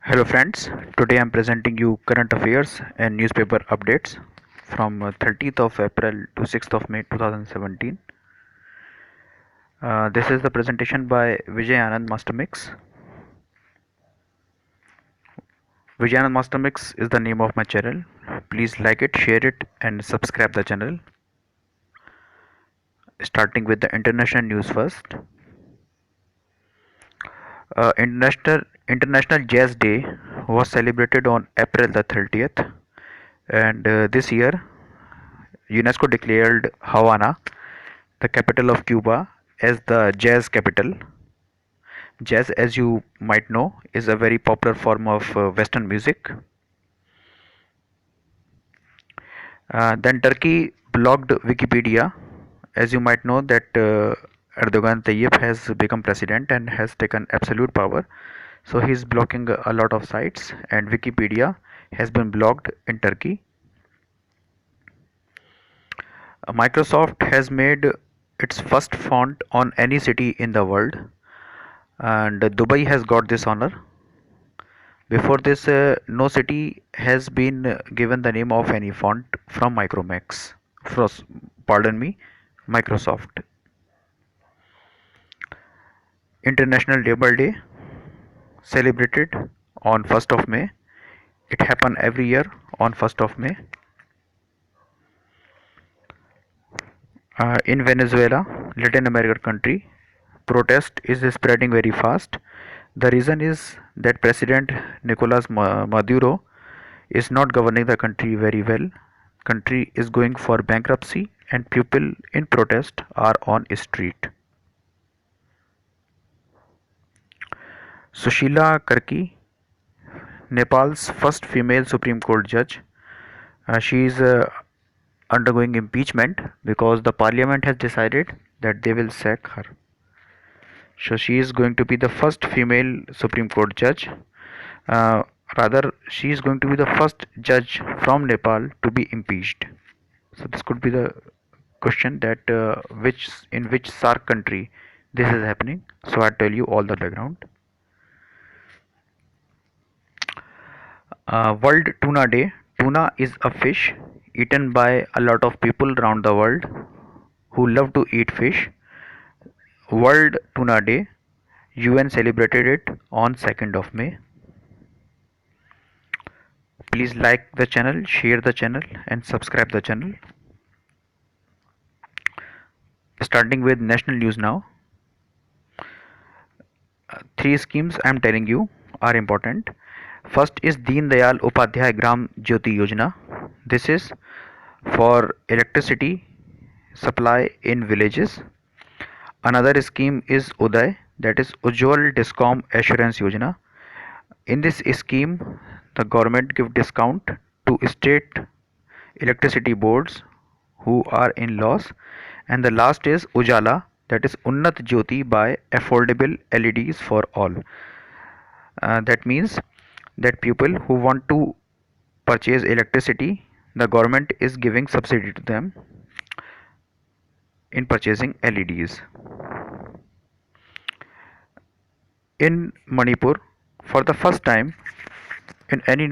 Hello friends, today I am presenting you current affairs and newspaper updates from 30th of April to 6th of May 2017. This is the presentation by Vijay Anand Mastermix. Vijay Anand Mastermix is the name of my channel. Please like it, share it and subscribe the channel. Starting with the international news first. International Jazz Day was celebrated on April the 30th, and this year UNESCO declared Havana, the capital of Cuba, as the jazz capital. Jazz, as you might know, is a very popular form of Western music. Then Turkey blocked Wikipedia. As you might know that Erdogan Tayyip has become president and has taken absolute power. So he is blocking a lot of sites, and Wikipedia has been blocked in Turkey. Microsoft has made its first font on any city in the world, and Dubai has got this honor. Before this, no city has been given the name of any font from Micromax. Pardon me, Microsoft. International Labour Day celebrated on 1st of May. It happens every year on 1st of May. In Venezuela, Latin American country, protest is spreading very fast. The reason is that President Nicolas Maduro is not governing the country very well. Country is going for bankruptcy and people in protest are on street. Sushila Karki, Nepal's first female Supreme Court judge. She is undergoing impeachment because the parliament has decided that they will sack her. So she is going to be the first female Supreme Court judge. Uh, Rather, she is going to be the first judge from Nepal to be impeached. So this could be the question that which SAARC country this is happening. So I tell you all the background. World Tuna Day. Tuna is a fish eaten by a lot of people around the world who love to eat fish. World Tuna Day. UN celebrated it on 2nd of May. Please like the channel, share the channel and subscribe the channel. Starting with national news now. Three schemes I am telling you are important. First is Deen Dayal Upadhyay Gram Jyoti Yojana. This is for electricity supply in villages. Another scheme is Uday, that is Ujjwal Discom Assurance Yojana. In this scheme, the government give discount to state electricity boards who are in loss. And the last is Ujala, that is Unnat Jyoti by affordable LEDs for all. That means that people who want to purchase electricity, the government is giving subsidy to them in purchasing LEDs. In Manipur, for the first time in any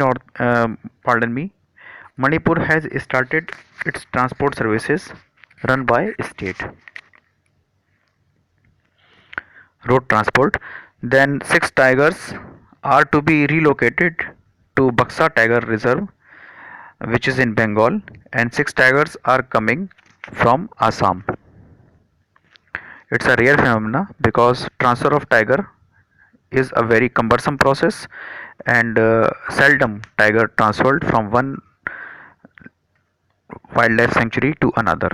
Manipur has started its transport services run by state road transport. Then 6 tigers are to be relocated to Baksa Tiger Reserve, which is in Bengal, and 6 tigers are coming from Assam. It's a rare phenomena because transfer of tiger is a very cumbersome process, and seldom tiger transferred from one wildlife sanctuary to another.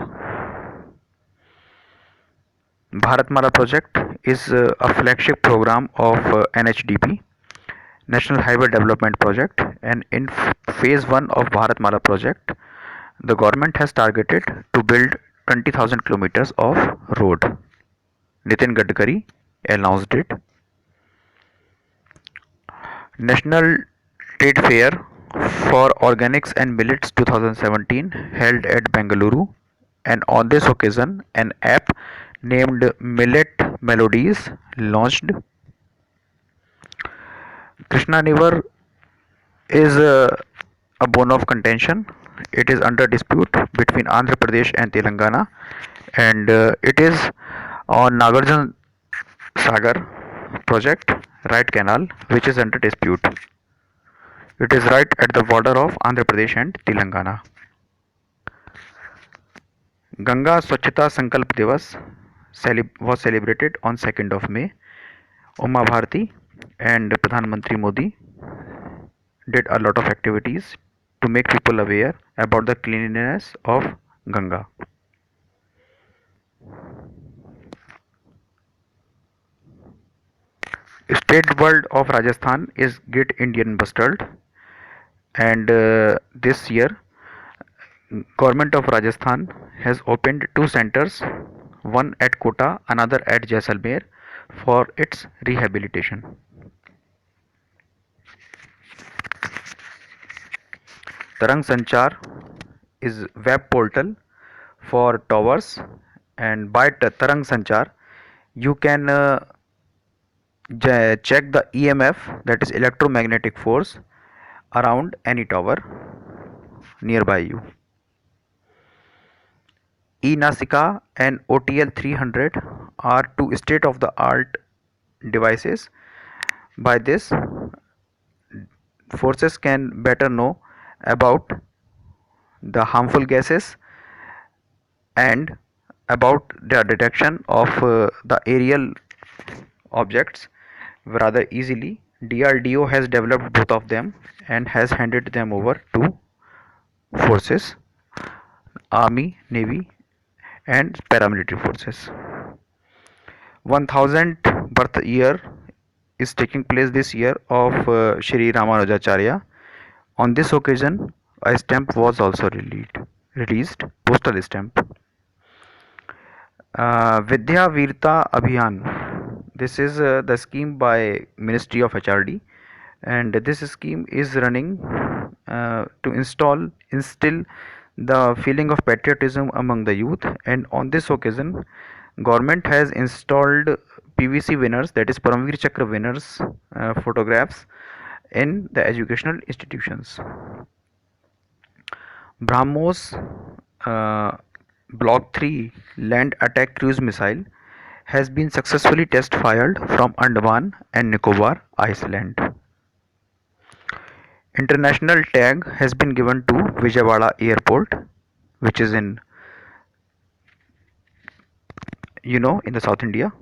Bharatmala project is a flagship program of NHDP, National Highway Development Project, and in phase 1 of Bharatmala project, the government has targeted to build 20,000 kilometers of road. Nitin Gadkari announced it. National Trade Fair for Organics and Millets 2017 held at Bengaluru, and on this occasion an app named Millet Melodies launched. Krishna River is a bone of contention. It is under dispute between Andhra Pradesh and Telangana, and it is on Nagarjuna Sagar project, right canal, which is under dispute. It is right at the border of Andhra Pradesh and Telangana. Ganga Swachhata Sankalp Divas was celebrated on 2nd of May. Uma Bharti and Pradhan Mantri Modi did a lot of activities to make people aware about the cleanliness of Ganga. State World of Rajasthan is Great Indian Bustard, and this year Government of Rajasthan has opened two centers, one at Kota, another at Jaisalmer, for its rehabilitation. Tarang Sanchar is web portal for towers, and by Tarang Sanchar you can check the EMF, that is electromagnetic force, around any tower nearby you. eNasika and OTL 300 are two state-of-the-art devices. By this, forces can better know about the harmful gases and about the detection of the aerial objects rather easily. DRDO has developed both of them and has handed them over to forces, army, navy, and paramilitary forces. 1000th birth year is taking place this year of Shri Ramanujacharya. On this occasion, a stamp was also released, postal stamp. Vidya Virta Abhiyan. This is the scheme by Ministry of HRD, and this scheme is running to instill the feeling of patriotism among the youth. And on this occasion, government has installed PVC winners, that is Paramvir Chakra winners, photographs in the educational institutions. BrahMos Block 3 land attack cruise missile has been successfully test fired from Andaman and Nicobar Island. International tag has been given to Vijayawada Airport, which is in in the South India.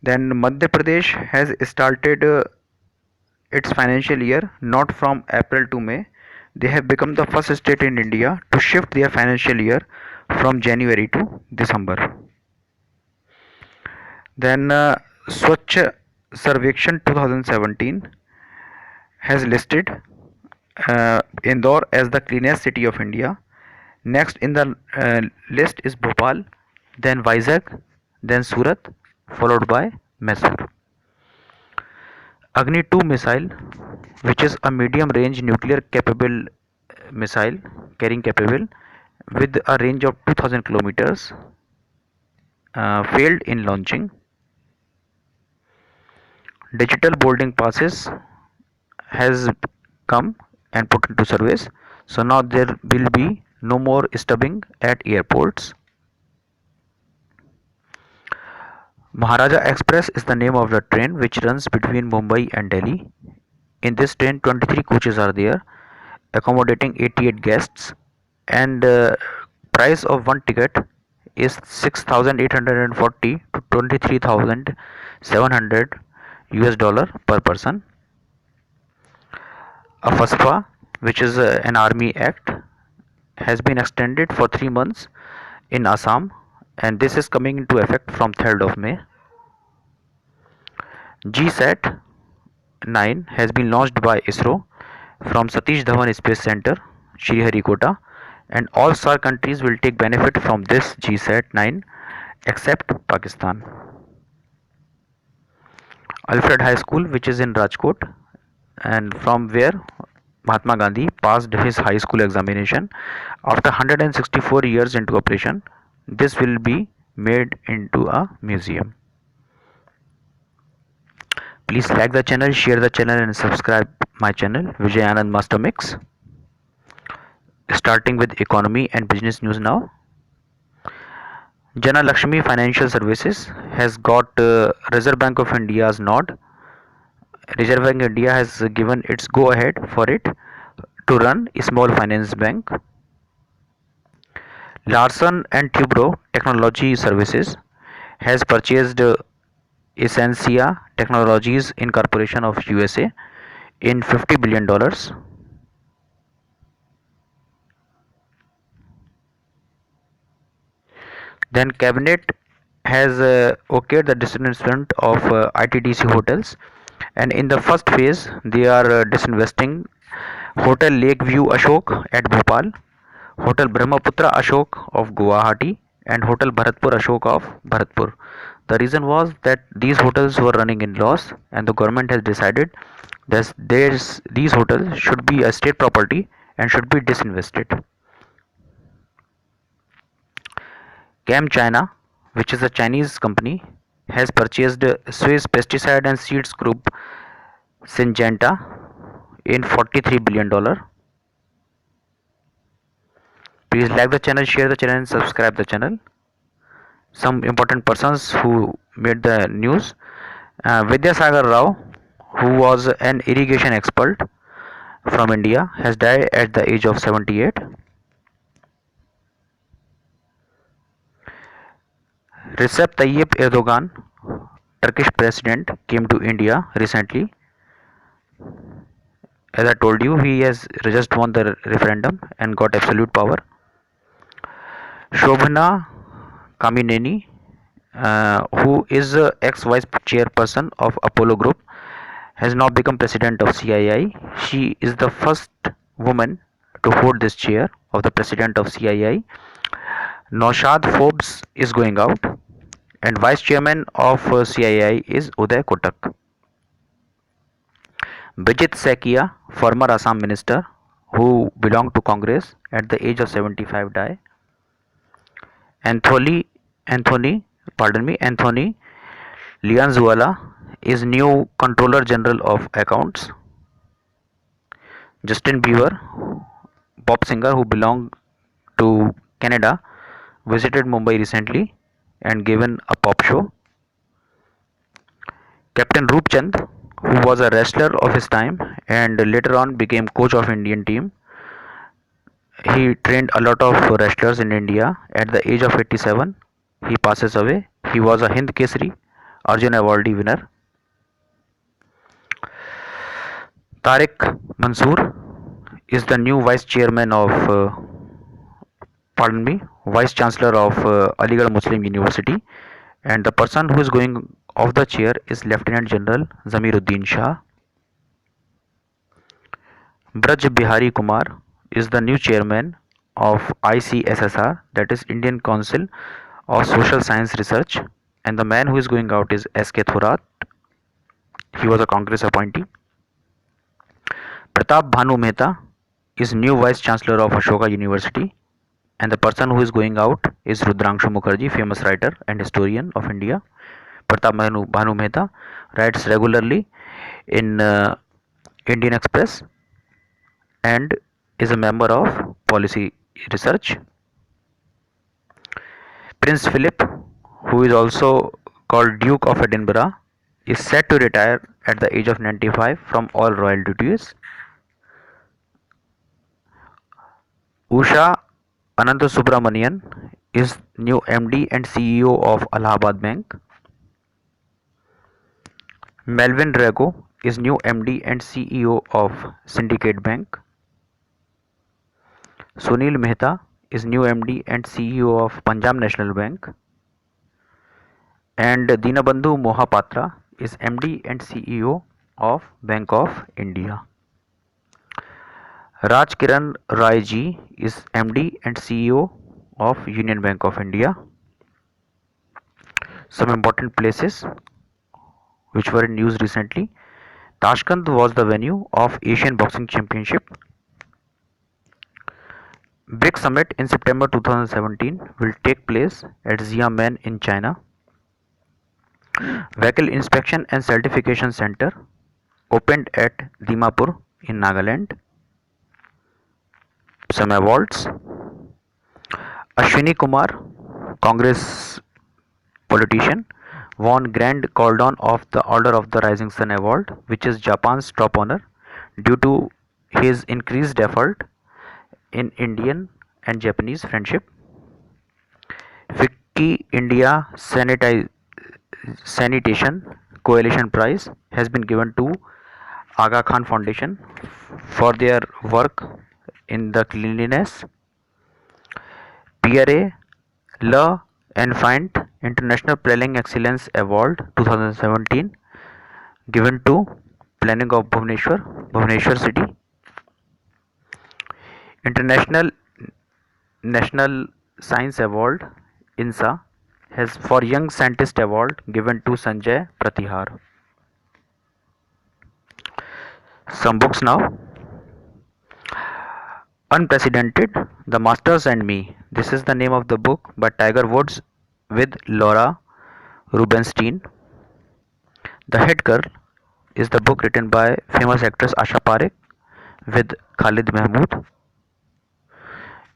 Then Madhya Pradesh has started its financial year not from April to May. They have become the first state in India to shift their financial year from January to December. Then Swachh Sarvekshan 2017 has listed Indore as the cleanest city of India. Next in the list is Bhopal, then Vizag, then Surat, followed by Mysore. Agni 2 missile, which is a medium range nuclear capable missile carrying capable with a range of 2000 kilometers, failed in launching. Digital boarding passes has come and put into service, so now there will be no more stubbing at airports. Maharaja Express is the name of the train which runs between Mumbai and Delhi. In this train 23 coaches are there, accommodating 88 guests, and price of one ticket is 6,840 to 23,700 US dollar per person. A FASFA, which is an army act, has been extended for 3 months in Assam, and this is coming into effect from 3rd of May. GSAT 9 has been launched by ISRO from Satish Dhawan Space Center, Sriharikota, and all SAR countries will take benefit from this GSAT 9 except Pakistan. Alfred High School, which is in Rajkot, and from where Mahatma Gandhi passed his high school examination after 164 years into operation, this will be made into a museum. Please like the channel, share the channel, and subscribe my channel Vijay Anand Master Mix. Starting with economy and business news now. Jana Lakshmi Financial Services has got Reserve Bank of India's nod. Reserve Bank India has given its go ahead for it to run a small finance bank. Larsen and Toubro Technology Services has purchased Essentia Technologies Incorporation of USA in $50 billion. Then cabinet has okayed the disinvestment of ITDC hotels, and in the first phase they are disinvesting Hotel Lakeview Ashok at Bhopal, Hotel Brahmaputra Ashok of Guwahati, and Hotel Bharatpur Ashok of Bharatpur. The reason was that these hotels were running in loss, and the government has decided that these hotels should be a state property and should be disinvested. Chem China, which is a Chinese company, has purchased Swiss pesticide and seeds group Syngenta in $43 billion. Please like the channel, share the channel, and subscribe the channel. Some important persons who made the news. Vidyasagar Rao, who was an irrigation expert from India, has died at the age of 78. Recep Tayyip Erdogan, Turkish president, came to India recently. As I told you, he has just won the referendum and got absolute power. Shobhana Kamineni, who is ex-vice chairperson of Apollo Group, has now become president of CII. She is the first woman to hold this chair of the president of CII. Naushad Forbes is going out, and vice chairman of CII is Uday Kotak. Bijit Sekia, former Assam minister who belonged to Congress at the age of 75, died. Anthony Anthony Lianzuela is new Controller General of Accounts. Justin Bieber, pop singer who belonged to Canada, visited Mumbai recently and given a pop show. Captain Roop Chand, who was a wrestler of his time and later on became coach of Indian team, he trained a lot of wrestlers in India. At the age of 87, he passes away. He was a Hind Kesari Arjun Awardee winner. Tariq Mansoor is the new vice chairman of, vice chancellor of Aligarh Muslim University, and the person who is going off the chair is Lieutenant General Zamiruddin Shah. Braj Bihari Kumar is the new chairman of ICSSR, that is Indian Council of Social Science Research, and the man who is going out is SK Thorat. He was a Congress appointee. Pratap Bhanu Mehta is new vice chancellor of Ashoka University, and the person who is going out is Rudrangshu Mukherjee, famous writer and historian of India. Pratap Bhanu Mehta writes regularly in Indian Express and is a member of Policy Research. Prince Philip, who is also called Duke of Edinburgh, is set to retire at the age of 95 from all royal duties. Usha Ananthasubramanian is new MD and CEO of Allahabad Bank. Melvin Rego is new MD and CEO of Syndicate Bank. Sunil Mehta is new MD and CEO of Punjab National Bank. And Dinabandhu Mohapatra is MD and CEO of Bank of India. Raj Kiran Rai ji is MD and CEO of Union Bank of India. Some important places which were in news recently. Tashkent was the venue of Asian Boxing Championship. BRICS Summit in September 2017 will take place at Xiamen in China. Vehicle Inspection and Certification Center opened at Dimapur in Nagaland. Some awards: Ashwini Kumar, Congress politician, won Grand Cordon of the Order of the Rising Sun Award, which is Japan's top honor, due to his increased effort in Indian and Japanese friendship. Wiki India Sanitation Coalition Prize has been given to Aga Khan Foundation for their work in the cleanliness. PRA La Enfant International Planning Excellence Award 2017 given to Planning of Bhubaneswar City. International National Science Award INSA has for Young Scientist Award given to Sanjay Pratihar. Some books now. Unprecedented, The Masters and Me. This is the name of the book by Tiger Woods with Laura Rubinstein. The Head Girl is the book written by famous actress Asha Parekh with Khalid Mahmood.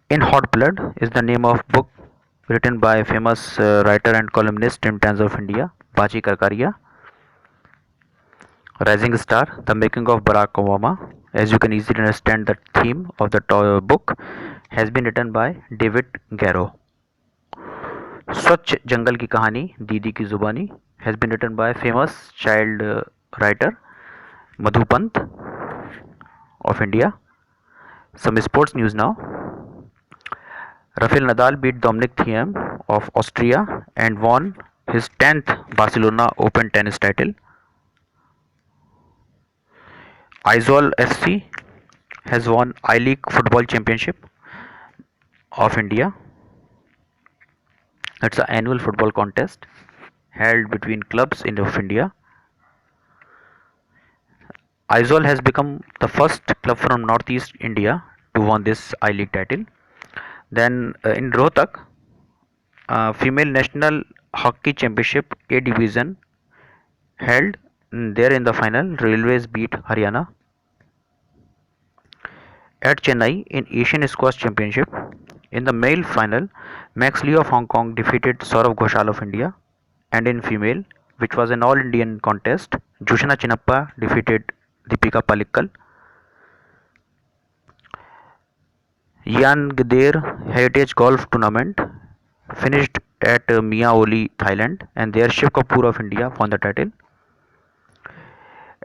In Hot Blood is the name of book written by famous writer and columnist in Times of India, Bachi Karkaria. Rising Star, The Making of Barack Obama. As you can easily understand, the theme of the book has been written by David Garrow. स्वच्छ जंगल की कहानी दीदी की जुबानी has been written by famous child writer Madhu Pant of India. Some sports news now. Rafael Nadal beat Dominic Thiem of Austria and won his 10th Barcelona Open tennis title. Aizawl FC has won I-League Football Championship of India. It's an annual football contest held between clubs of India. Aizawl has become the first club from Northeast India to win this I-League title. Then in Rohtak, female national hockey championship A division held. There in the final, Railways beat Haryana. At Chennai in Asian Squash Championship, in the male final, Max Lee of Hong Kong defeated Saurav Ghoshal of India, and in female, which was an all-Indian contest, Joshna Chinnappa defeated Deepika Palikkal. Yangadere Heritage Golf Tournament finished at Mia Oli, Thailand, and there Shiv Kapoor of India won the title.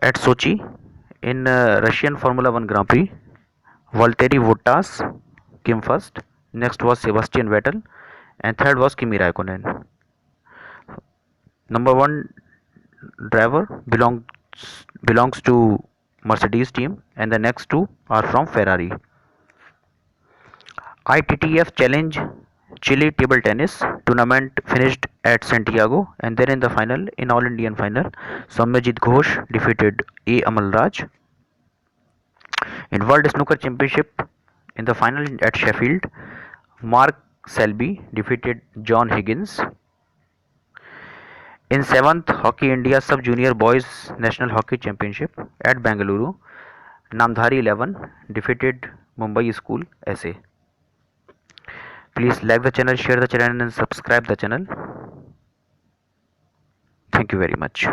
At Sochi, in Russian Formula One Grand Prix, Valtteri Bottas came first, next was Sebastian Vettel, and third was Kimi Raikkonen. Number one driver belongs to Mercedes team, and the next two are from Ferrari. ITTF Challenge Chile Table Tennis tournament finished at Santiago, and then in the final, in All Indian final, Soumyajit Ghosh defeated A. Amal Raj. In World Snooker Championship, in the final at Sheffield, Mark Selby defeated John Higgins. In 7th Hockey India Sub Junior Boys National Hockey Championship at Bengaluru, Namdhari 11 defeated Mumbai School SA. Please like the channel, share the channel and subscribe the channel. Thank you very much.